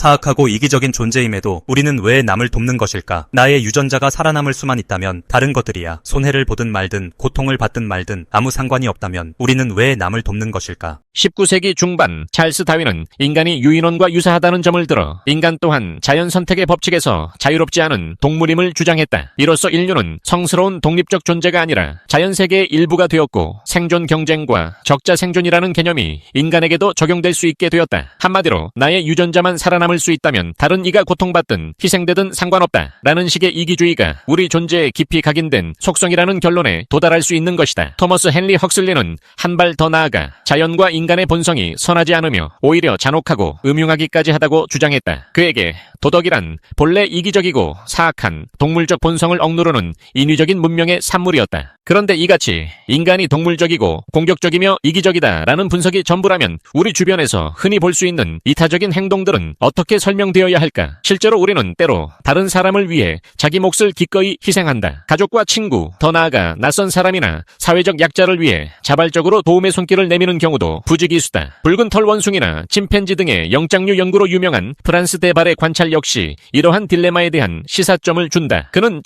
사악하고 이기적인 존재임에도 우리는 왜 남을 돕는 것일까? 나의 유전자가 살아남을 수만 있다면 다른 것들이야 손해를 보든 말든 고통을 받든 말든 아무 상관이 없다면 우리는 왜 남을 돕는 것일까? 19세기 중반 찰스 다윈은 인간이 유인원과 유사하다는 점을 들어 인간 또한 자연 선택의 법칙에서 자유롭지 않은 동물임을 주장했다. 이로써 인류는 성스러운 독립적 존재가 아니라 자연 세계의 일부가 되었고 생존 경쟁과 적자 생존이라는 개념이 인간에게도 적용될 수 있게 되었다. 한마디로 나의 유전자만 살아남을 수 있다면 다른 이가 고통받든 희생되든 상관없다 라는 식의 이기주의가 우리 존재에 깊이 각인된 속성이라는 결론에 도달할 수 있는 것이다. 토머스 헨리 헉슬리는 한 발 더 나아가 자연과 인간의 본성이 선하지 않으며 오히려 잔혹하고 음흉하기까지 하다고 주장했다. 그에게 도덕이란 본래 이기적이고 사악한 동물적 본성을 억누르는 인위적인 문명의 산물이었다. 그런데 이같이 인간이 동물적이고 공격적이며 이기적이다라는 분석이 전부라면 우리 주변에서 흔히 볼 수 있는 이타적인 행동들은 어떻게 설명되어야 할까? 실제로 우리는 때로 다른 사람을 위해 자기 몫을 기꺼이 희생한다. 가족과 친구, 더 나아가 낯선 사람이나 사회적 약자를 위해 자발적으로 도움의 손길을 내미는 경우도 부지기수다. 붉은 털 원숭이나 침팬지 등의 영장류 연구로 유명한 프란스 데발의 관찰 역시 이러한 딜레마에 대한 시사점을 준다. 그는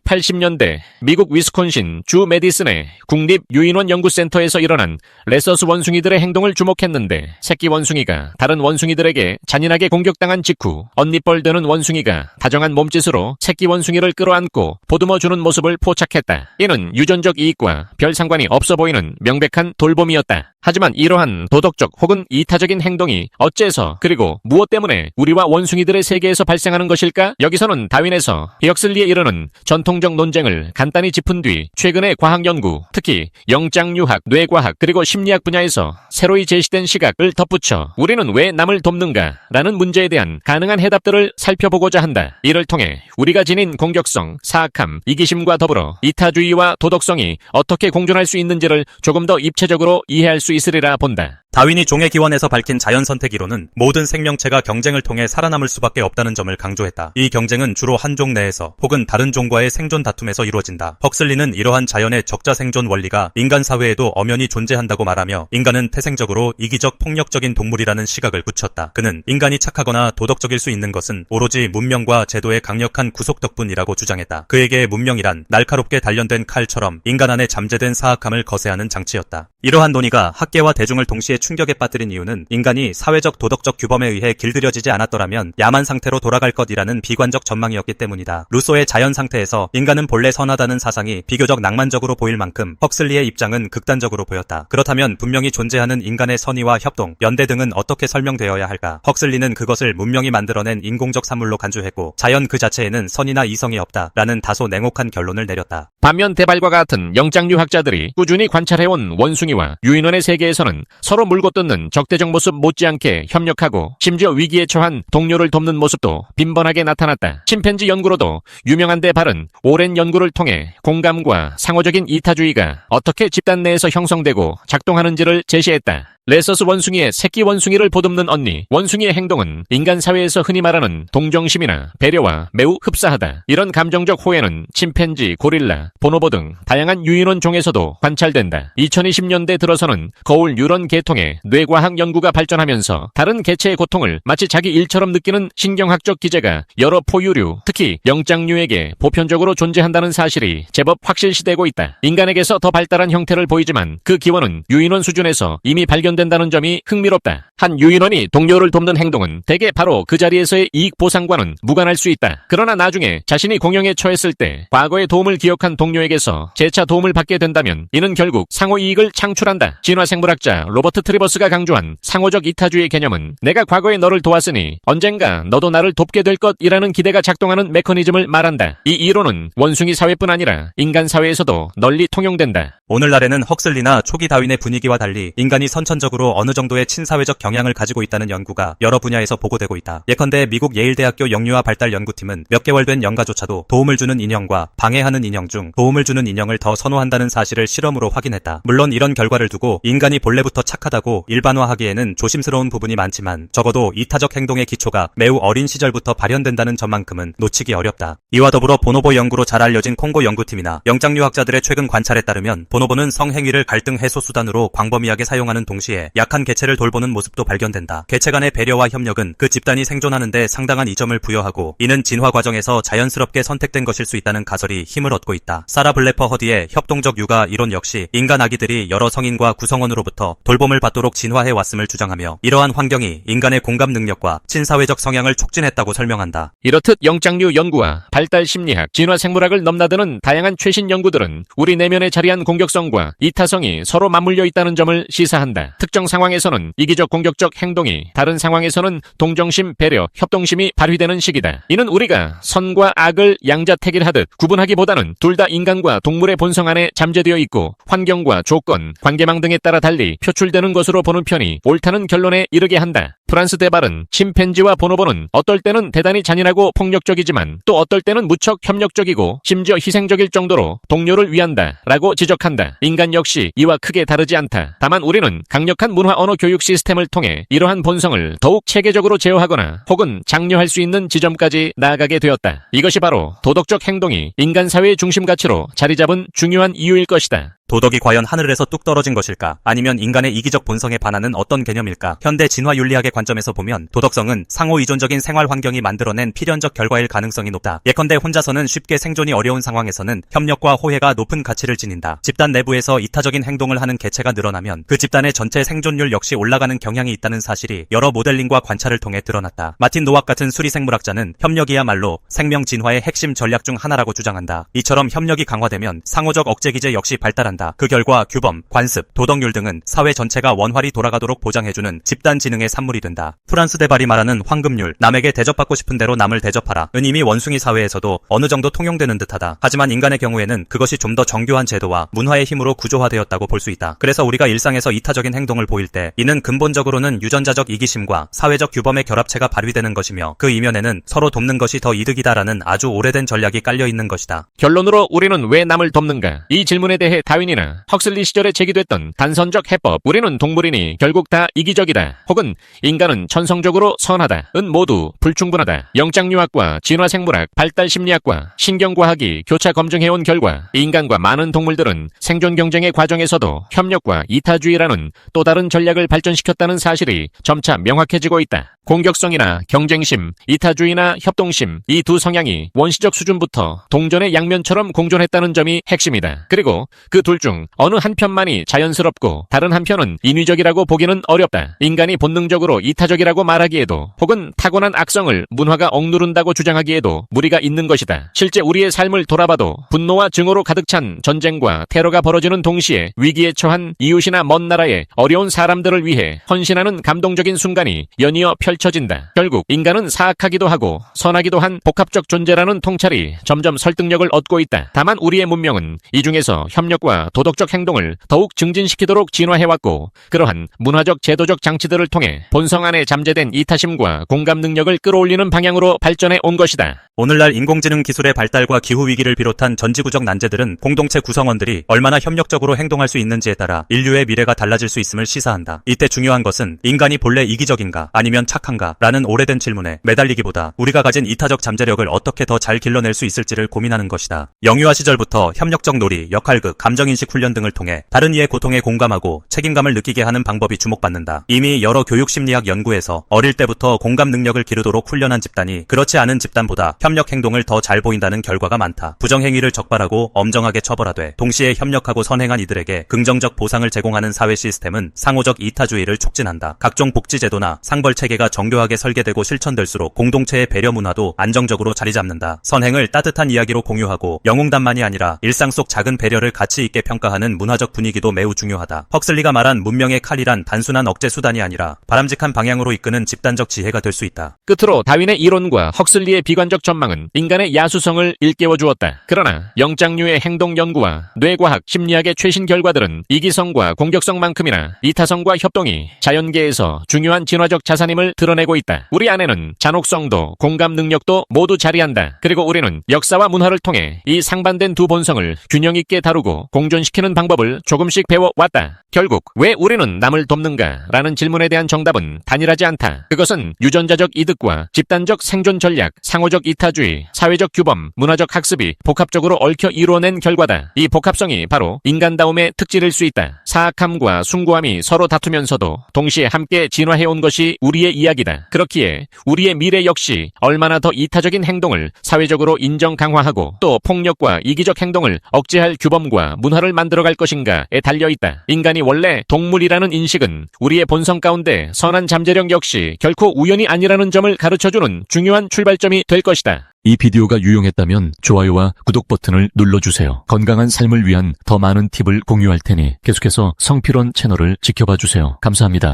1980년대 미국 위스콘신 주 메디슨의 국립 유인원 연구센터에서 일어난 레서스 원숭이들의 행동을 주목했는데 새끼 원숭이가 다른 원숭이들에게 잔인하게 공격당한 직후 언니뻘 되는 원숭이가 다정한 몸짓으로 새끼 원숭이를 끌어안고 보듬어주는 모습을 포착했다. 이는 유전적 이익과 별 상관이 없어 보이는 명백한 돌봄이었다. 하지만 이러한 도덕적 혹은 이타적인 행동이 어째서 그리고 무엇 때문에 우리와 원숭이들의 세계에서 발생하는 것일까? 여기서는 다윈에서 헉슬리에 이르는 전통적 논쟁을 간단히 짚은 뒤 최근의 과학 연구, 특히 영장류학, 뇌과학 그리고 심리학 분야에서 새로이 제시된 시각을 덧붙여 우리는 왜 남을 돕는가? 라는 문제에 대한 가능한 해답들을 살펴보고자 한다. 이를 통해 우리가 지닌 공격성, 사악함, 이기심과 더불어 이타주의와 도덕성이 어떻게 공존할 수 있는지를 조금 더 입체적으로 이해할 수 있으리라 본다. 다윈이 종의 기원에서 밝힌 자연 선택 이론은 모든 생명체가 경쟁을 통해 살아남을 수밖에 없다는 점을 강조했다. 이 경쟁은 주로 한 종 내에서 혹은 다른 종과의 생존 다툼에서 이루어진다. 헉슬리는 이러한 자연의 적자 생존 원리가 인간 사회에도 엄연히 존재한다고 말하며 인간은 태생적으로 이기적 폭력적인 동물이라는 시각을 붙였다. 그는 인간이 착하거나 도덕적일 수 있는 것은 오로지 문명과 제도의 강력한 구속 덕분이라고 주장했다. 그에게 문명이란 날카롭게 단련된 칼처럼 인간 안에 잠재된 사악함을 거세하는 장치였다. 이러한 논의가 학계와 대중을 동시에 충격에 빠뜨린 이유는 인간이 사회적 도덕적 규범에 의해 길들여지지 않았더라면 야만 상태로 돌아갈 것이라는 비관적 전망이었기 때문이다. 루소의 자연 상태에서 인간은 본래 선하다는 사상이 비교적 낭만적으로 보일 만큼 헉슬리의 입장은 극단적으로 보였다. 그렇다면 분명히 존재하는 인간의 선의와 협동, 연대 등은 어떻게 설명되어야 할까? 헉슬리는 그것을 문명이 만들어낸 인공적 산물로 간주했고 자연 그 자체에는 선이나 이성이 없다라는 다소 냉혹한 결론을 내렸다. 반면 데발과 같은 영장류학자들이 꾸준히 관찰해온 원숭이와 유인원의 세계에서는 서로 물고 뜯는 적대적 모습 못지않게 협력하고 심지어 위기에 처한 동료를 돕는 모습도 빈번하게 나타났다. 침팬지 연구로도 유명한 데발은 오랜 연구를 통해 공감과 상호적인 이타주의가 어떻게 집단 내에서 형성되고 작동하는지를 제시했다. 레서스 원숭이의 새끼 원숭이를 보듬는 언니, 원숭이의 행동은 인간 사회에서 흔히 말하는 동정심이나 배려와 매우 흡사하다. 이런 감정적 호혜는 침팬지, 고릴라, 보노보 등 다양한 유인원 종에서도 관찰된다. 2020년대 들어서는 거울 뉴런 계통의 뇌과학 연구가 발전하면서 다른 개체의 고통을 마치 자기 일처럼 느끼는 신경학적 기제가 여러 포유류, 특히 영장류에게 보편적으로 존재한다는 사실이 제법 확실시되고 있다. 인간에게서 더 발달한 형태를 보이지만 그 기원은 유인원 수준에서 이미 발견된다는 점이 흥미롭다. 한 유인원이 동료를 돕는 행동은 대개 바로 그 자리에서의 이익 보상과는 무관할 수 있다. 그러나 나중에 자신이 공영에 처했을 때 과거의 도움을 기억한 동료에게서 재차 도움을 받게 된다면 이는 결국 상호 이익을 창출한다. 진화생물학자 로버트 트리버스가 강조한 상호적 이타주의 개념은 내가 과거에 너를 도왔으니 언젠가 너도 나를 돕게 될 것이라는 기대가 작동하는 메커니즘을 말한다. 이 이론은 원숭이 사회뿐 아니라 인간 사회에서도 널리 통용된다. 오늘날에는 헉슬리나 초기 다윈의 분위기와 달리 인간이 선천적으로 어느 정도의 친사회적 경향을 가지고 있다는 연구가 여러 분야에서 보고되고 있다. 예컨대 미국 예일대학교 영유아 발달 연구팀은 몇 개월 된 영가조차도 도움을 주는 인형과 방해하는 인형 중 도움을 주는 인형을 더 선호한다는 사실을 실험으로 확인했다. 물론 이런 결과를 두고 인간이 본래부터 착하다고 일반화하기에는 조심스러운 부분이 많지만 적어도 이타적 행동의 기초가 매우 어린 시절부터 발현된다는 점만큼은 놓치기 어렵다. 이와 더불어 보노보 연구로 잘 알려진 콩고 연구팀이나 영장류학자들의 최근 관찰에 따르면 보노보는 성행위를 갈등 해소 수단으로 광범위하게 사용하는 동시에 동시에 약한 개체를 돌보는 모습도 발견된다. 개체 간의 배려와 협력은 그 집단이 생존하는 데 상당한 이점을 부여하고 이는 진화 과정에서 자연스럽게 선택된 것일 수 있다는 가설이 힘을 얻고 있다. 사라 블래퍼 허디의 협동적 육아 이론 역시 인간 아기들이 여러 성인과 구성원으로부터 돌봄을 받도록 진화해 왔음을 주장하며 이러한 환경이 인간의 공감 능력과 친사회적 성향을 촉진했다고 설명한다. 이렇듯 영장류 연구와 발달 심리학, 진화 생물학을 넘나드는 다양한 최신 연구들은 우리 내면에 자리한 공격성과 이타성이 서로 맞물려 있다는 점을 시사한다. 특정 상황에서는 이기적 공격적 행동이, 다른 상황에서는 동정심, 배려, 협동심이 발휘되는 시기다. 이는 우리가 선과 악을 양자택일하듯 구분하기보다는 둘 다 인간과 동물의 본성 안에 잠재되어 있고 환경과 조건, 관계망 등에 따라 달리 표출되는 것으로 보는 편이 옳다는 결론에 이르게 한다. 프란스 데발은 침팬지와 보노보는 어떨 때는 대단히 잔인하고 폭력적이지만 또 어떨 때는 무척 협력적이고 심지어 희생적일 정도로 동료를 위한다 라고 지적한다. 인간 역시 이와 크게 다르지 않다. 다만 우리는 강력한 문화 언어 교육 시스템을 통해 이러한 본성을 더욱 체계적으로 제어하거나 혹은 장려할 수 있는 지점까지 나아가게 되었다. 이것이 바로 도덕적 행동이 인간 사회의 중심 가치로 자리 잡은 중요한 이유일 것이다. 도덕이 과연 하늘에서 뚝 떨어진 것일까? 아니면 인간의 이기적 본성에 반하는 어떤 개념일까? 현대 진화 윤리학의 관점에서 보면 도덕성은 상호 이존적인 생활 환경이 만들어낸 필연적 결과일 가능성이 높다. 예컨대 혼자서는 쉽게 생존이 어려운 상황에서는 협력과 호혜가 높은 가치를 지닌다. 집단 내부에서 이타적인 행동을 하는 개체가 늘어나면 그 집단의 전체 생존율 역시 올라가는 경향이 있다는 사실이 여러 모델링과 관찰을 통해 드러났다. 마틴 노악 같은 수리생물학자는 협력이야말로 생명 진화의 핵심 전략 중 하나라고 주장한다. 이처럼 협력이 강화되면 상호적 억제 기제 역시 발달한다. 그 결과 규범, 관습, 도덕률 등은 사회 전체가 원활히 돌아가도록 보장해주는 집단 지능의 산물이 된다. 프란스 데발이 말하는 황금률, 남에게 대접받고 싶은 대로 남을 대접하라 은 이미 원숭이 사회에서도 어느 정도 통용되는 듯하다. 하지만 인간의 경우에는 그것이 좀 더 정교한 제도와 문화의 힘으로 구조화되었다고 볼 수 있다. 그래서 우리가 일상에서 이타적인 행동을 보일 때 이는 근본적으로는 유전자적 이기심과 사회적 규범의 결합체가 발휘되는 것이며 그 이면에는 서로 돕는 것이 더 이득이다라는 아주 오래된 전략이 깔려있는 것이다. 결론으로 우리는 왜 남을 돕는가? 이 질문에 대해 다윈이나 헉슬리 시절에 제기됐던 단선적 해법, 우리는 동물이니 결국 다 이기적이다, 혹은 인간은 천성적으로 선하다 은 모두 불충분하다. 영장류학과 진화생물학, 발달심리학과 신경과학이 교차 검증해온 결과 인간과 많은 동물들은 생존 경쟁의 과정에서도 협력과 이타주의라는 또 다른 전략을 발전시켰다는 사실이 점차 명확해지고 있다. 공격성이나 경쟁심, 이타주의나 협동심, 이 두 성향이 원시적 수준부터 동전의 양면처럼 공존했다는 점이 핵심이다. 그리고 그 둘 중 어느 한편만이 자연스럽고 다른 한편은 인위적이라고 보기는 어렵다. 인간이 본능적으로 이타적이라고 말하기에도 혹은 타고난 악성을 문화가 억누른다고 주장하기에도 무리가 있는 것이다. 실제 우리의 삶을 돌아봐도 분노와 증오로 가득 찬 전쟁과 테러가 벌어지는 동시에 위기에 처한 이웃이나 먼 나라의 어려운 사람들을 위해 헌신하는 감동적인 순간이 연이어 펼쳐진다. 결국 인간은 사악하기도 하고 선하기도 한 복합적 존재라는 통찰이 점점 설득력을 얻고 있다. 다만 우리의 문명은 이 중에서 협력과 도덕적 행동을 더욱 증진시키도록 진화해왔고 그러한 문화적 제도적 장치들을 통해 본성 안에 잠재된 이타심과 공감 능력을 끌어올리는 방향으로 발전해 온 것이다. 오늘날 인공지능 기술의 발달과 기후위기를 비롯한 전지구적 난제들은 공동체 구성원들이 얼마나 협력적으로 행동할 수 있는지에 따라 인류의 미래가 달라질 수 있음을 시사한다. 이때 중요한 것은 인간이 본래 이기적인가 아니면 착한가 라는 오래된 질문에 매달리기보다 우리가 가진 이타적 잠재력을 어떻게 더 잘 길러낼 수 있을지를 고민하는 것이다. 영유아 시절부터 협력적 놀이, 역할극, 감정인식 훈련 등을 통해 다른 이의 고통에 공감하고 책임감을 느끼게 하는 방법이 주목받는다. 이미 여러 교육심리학 연구에서 어릴 때부터 공감 능력을 기르도록 훈련한 집단이 그렇지 않은 집단보다 협력 행동을 더 잘 보인다는 결과가 많다. 부정행위를 적발하고 엄정하게 처벌하되 동시에 협력하고 선행한 이들에게 긍정적 보상을 제공하는 사회 시스템은 상호적 이타주의를 촉진한다. 각종 복지제도나 상벌체계가 정교하게 설계되고 실천될수록 공동체의 배려 문화도 안정적으로 자리 잡는다. 선행을 따뜻한 이야기로 공유하고 영웅담만이 아니라 일상 속 작은 배려를 가치 있게 평가하는 문화적 분위기도 매우 중요하다. 헉슬리가 말한 문명의 칼이란 단순한 억제 수단이 아니라 바람직한 방향으로 이끄는 집단적 지혜가 될 수 있다. 끝으로 다윈의 이론과 헉슬리의 비관적 전망은 인간의 야수성을 일깨워 주었다. 그러나 영장류의 행동 연구와 뇌과학, 심리학의 최신 결과들은 이기성과 공격성만큼이나 이타성과 협동이 자연계에서 중요한 진화적 자산임을 드러내고 있다. 우리 안에는 잔혹성도 공감 능력도 모두 자리한다. 그리고 우리는 역사와 문화를 통해 이 상반된 두 본성을 균형 있게 다루고 공존 생존시키는 방법을 조금씩 배워왔다. 결국 왜 우리는 남을 돕는가? 라는 질문에 대한 정답은 단일하지 않다. 그것은 유전자적 이득과 집단적 생존 전략, 상호적 이타주의, 사회적 규범, 문화적 학습이 복합적으로 얽혀 이루어낸 결과다. 이 복합성이 바로 인간다움의 특질일 수 있다. 사악함과 숭고함이 서로 다투면서도 동시에 함께 진화해온 것이 우리의 이야기다. 그렇기에 우리의 미래 역시 얼마나 더 이타적인 행동을 사회적으로 인정 강화하고 또 폭력과 이기적 행동을 억제할 규범과 문화를 만들어갈 것인가에 달려있다. 인간이 원래 동물이라는 인식은 우리의 본성 가운데 선한 잠재력 역시 결코 우연이 아니라는 점을 가르쳐주는 중요한 출발점이 될 것이다. 이 비디오가 유용했다면 좋아요와 구독 버튼을 눌러주세요. 건강한 삶을 위한 더 많은 팁을 공유할 테니 계속해서 성필원 채널을 지켜봐 주세요. 감사합니다.